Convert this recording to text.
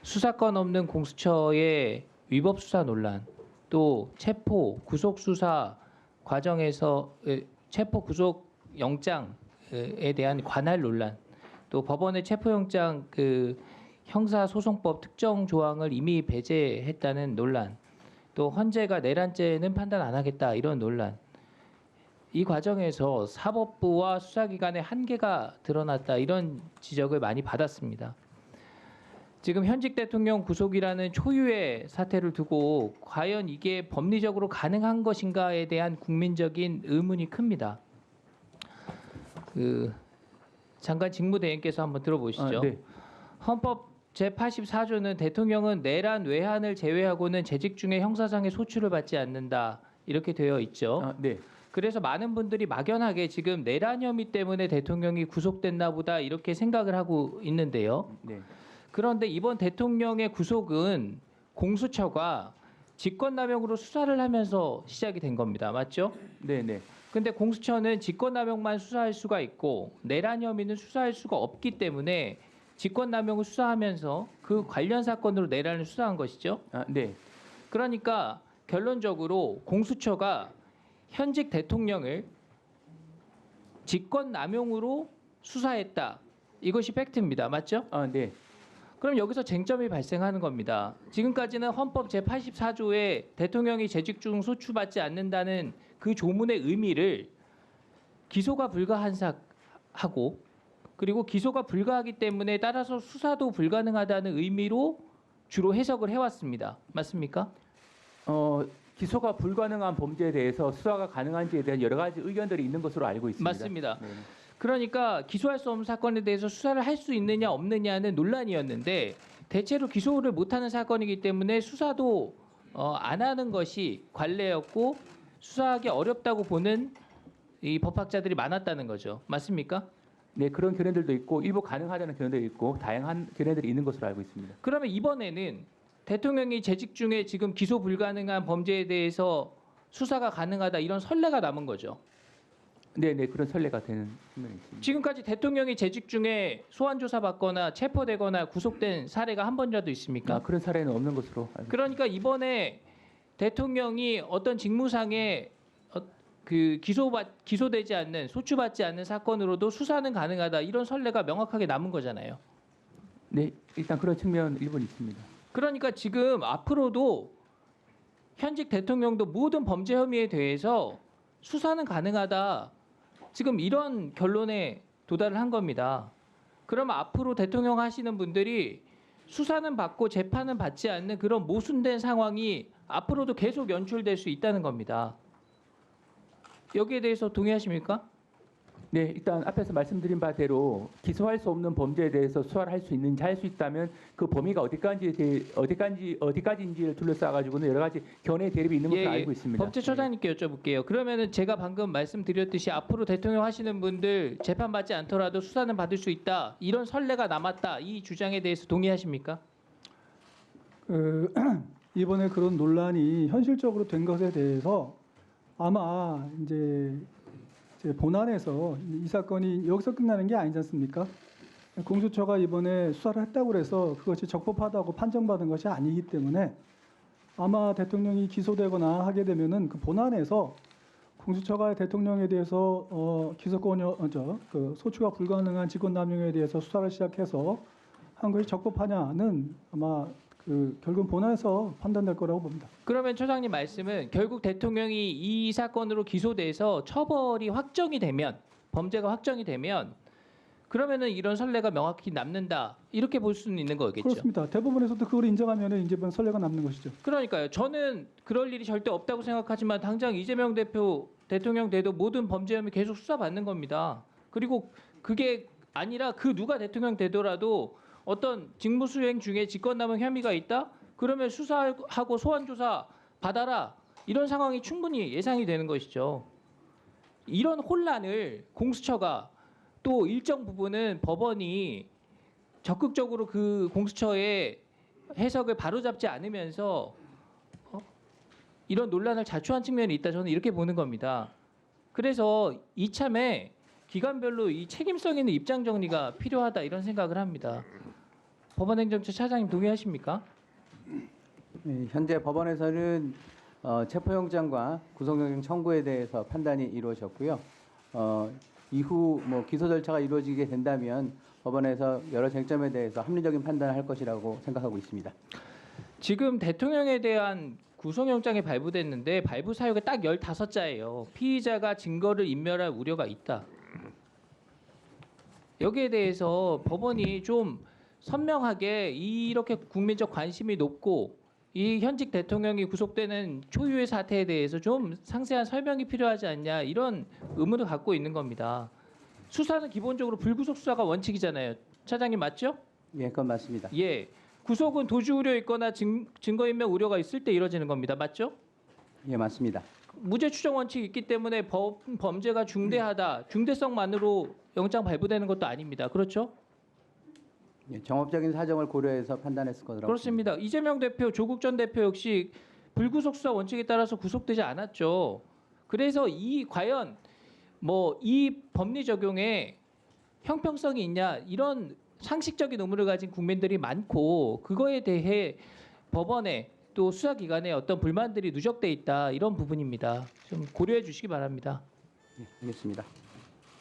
수사권 없는 공수처의 위법 수사 논란, 또 체포 구속 수사 과정에서 체포 구속 영장에 대한 관할 논란, 또 법원의 체포영장 형사소송법 특정 조항을 이미 배제했다는 논란, 또 헌재가 내란죄는 판단 안 하겠다 이런 논란. 이 과정에서 사법부와 수사기관의 한계가 드러났다 이런 지적을 많이 받았습니다. 지금 현직 대통령 구속이라는 초유의 사태를 두고 과연 이게 법리적으로 가능한 것인가에 대한 국민적인 의문이 큽니다. 장관 직무대행께서 한번 들어보시죠. 네. 헌법 제84조는 대통령은 내란 외환을 제외하고는 재직 중에 형사상의 소출을 받지 않는다 이렇게 되어 있죠. 네. 그래서 많은 분들이 막연하게 지금 내란 혐의 때문에 대통령이 구속됐나 보다 이렇게 생각을 하고 있는데요. 네. 그런데 이번 대통령의 구속은 공수처가 직권남용으로 수사를 하면서 시작이 된 겁니다. 맞죠? 네. 네. 근데 공수처는 직권남용만 수사할 수가 있고 내란 혐의는 수사할 수가 없기 때문에 직권남용을 수사하면서 그 관련 사건으로 내란을 수사한 것이죠. 네. 그러니까 결론적으로 공수처가 현직 대통령을 직권남용으로 수사했다. 이것이 팩트입니다. 맞죠? 네. 그럼 여기서 쟁점이 발생하는 겁니다. 지금까지는 헌법 제84조에 대통령이 재직 중 소추받지 않는다는 그 조문의 의미를 기소가 불가한 하고 그리고 기소가 불가하기 때문에 따라서 수사도 불가능하다는 의미로 주로 해석을 해왔습니다. 맞습니까? 기소가 불가능한 범죄에 대해서 수사가 가능한지에 대한 여러 가지 의견들이 있는 것으로 알고 있습니다. 맞습니다. 네. 그러니까 기소할 수 없는 사건에 대해서 수사를 할 수 있느냐 없느냐는 논란이었는데 대체로 기소를 못하는 사건이기 때문에 수사도 안 하는 것이 관례였고 수사하기 어렵다고 보는 이 법학자들이 많았다는 거죠. 맞습니까? 네, 그런 견해들도 있고 일부 가능하다는 견해도 있고 다양한 견해들이 있는 것으로 알고 있습니다. 그러면 이번에는 대통령이 재직 중에 지금 기소 불가능한 범죄에 대해서 수사가 가능하다 이런 선례가 남은 거죠. 네, 그런 선례가 되는 측면이 있습니다. 지금까지 대통령이 재직 중에 소환 조사 받거나 체포되거나 구속된 사례가 한 번이라도 있습니까? 그런 사례는 없는 것으로 알고 있습니다. 그러니까 이번에 대통령이 어떤 직무상에 기소되지 않는 소추받지 않는 사건으로도 수사는 가능하다 이런 선례가 명확하게 남은 거잖아요. 네, 일단 그런 측면 일부는 있습니다. 그러니까 지금 앞으로도 현직 대통령도 모든 범죄 혐의에 대해서 수사는 가능하다. 지금 이런 결론에 도달을 한 겁니다. 그럼 앞으로 대통령 하시는 분들이 수사는 받고 재판은 받지 않는 그런 모순된 상황이 앞으로도 계속 연출될 수 있다는 겁니다. 여기에 대해서 동의하십니까? 네, 일단 앞에서 말씀드린 바대로 기소할 수 없는 범죄에 대해서 수사를 할 수 있는지 할 수 있다면 그 범위가 어디까지인지를 둘러싸 가지고는 여러 가지 견해 대립이 있는 것으로 알고 있습니다. 법제처장님께 여쭤볼게요. 그러면은 제가 방금 말씀드렸듯이 앞으로 대통령 하시는 분들 재판 받지 않더라도 수사는 받을 수 있다. 이런 선례가 남았다. 이 주장에 대해서 동의하십니까? 이번에 그런 논란이 현실적으로 된 것에 대해서 아마 이제 본안에서 이 사건이 여기서 끝나는 게 아니지 않습니까? 공수처가 이번에 수사를 했다고 해서 그것이 적법하다고 판정받은 것이 아니기 때문에 아마 대통령이 기소되거나 하게 되면은 그 본안에서 공수처가 대통령에 대해서 기소권이 소추가 불가능한 직권남용에 대해서 수사를 시작해서 한 것이 적법하냐는 아마 결국 본안에서 판단될 거라고 봅니다. 그러면 처장님 말씀은 결국 대통령이 이 사건으로 기소돼서 처벌이 확정이 되면 범죄가 확정이 되면 그러면은 이런 선례가 명확히 남는다 이렇게 볼 수는 있는 거겠죠. 그렇습니다. 대법원에서도 그걸 인정하면 이제 선례가 남는 것이죠. 그러니까요. 저는 그럴 일이 절대 없다고 생각하지만 당장 이재명 대통령 돼도 모든 범죄 혐의 계속 수사받는 겁니다. 그리고 그게 아니라 그 누가 대통령 되더라도 어떤 직무수행 중에 직권남용 혐의가 있다? 그러면 수사하고 소환조사 받아라. 이런 상황이 충분히 예상이 되는 것이죠. 이런 혼란을 공수처가 또 일정 부분은 법원이 적극적으로 그 공수처의 해석을 바로잡지 않으면서 이런 논란을 자초한 측면이 있다. 저는 이렇게 보는 겁니다. 그래서 이참에 기관별로 이 책임성 있는 입장 정리가 필요하다 이런 생각을 합니다. 법원행정처 차장님 동의하십니까? 현재 법원에서는 체포영장과 구속영장 청구에 대해서 판단이 이루어졌고요. 이후 뭐 기소 절차가 이루어지게 된다면 법원에서 여러 쟁점에 대해서 합리적인 판단을 할 것이라고 생각하고 있습니다. 지금 대통령에 대한 구속영장이 발부됐는데 발부 사유가 딱 15자예요. 피의자가 증거를 인멸할 우려가 있다. 여기에 대해서 법원이 좀 선명하게 이렇게 국민적 관심이 높고 이 현직 대통령이 구속되는 초유의 사태에 대해서 좀 상세한 설명이 필요하지 않냐 이런 의문을 갖고 있는 겁니다. 수사는 기본적으로 불구속 수사가 원칙이잖아요. 차장님 맞죠? 예, 그건 맞습니다. 예. 구속은 도주 우려 있거나 증거인멸 우려가 있을 때 이뤄지는 겁니다. 맞죠? 예, 맞습니다. 무죄 추정 원칙이 있기 때문에 범죄가 중대하다, 중대성만으로 영장 발부되는 것도 아닙니다. 그렇죠? 예, 정업적인 사정을 고려해서 판단했을 거라고 그렇습니다. 이재명 대표, 조국 전 대표 역시 불구속 수사 원칙에 따라서 구속되지 않았죠. 그래서 과연 뭐 이 법리 적용에 형평성이 있냐 이런 상식적인 의무를 가진 국민들이 많고 그거에 대해 법원에 또 수사기관에 어떤 불만들이 누적돼 있다 이런 부분입니다. 좀 고려해 주시기 바랍니다. 예, 알겠습니다.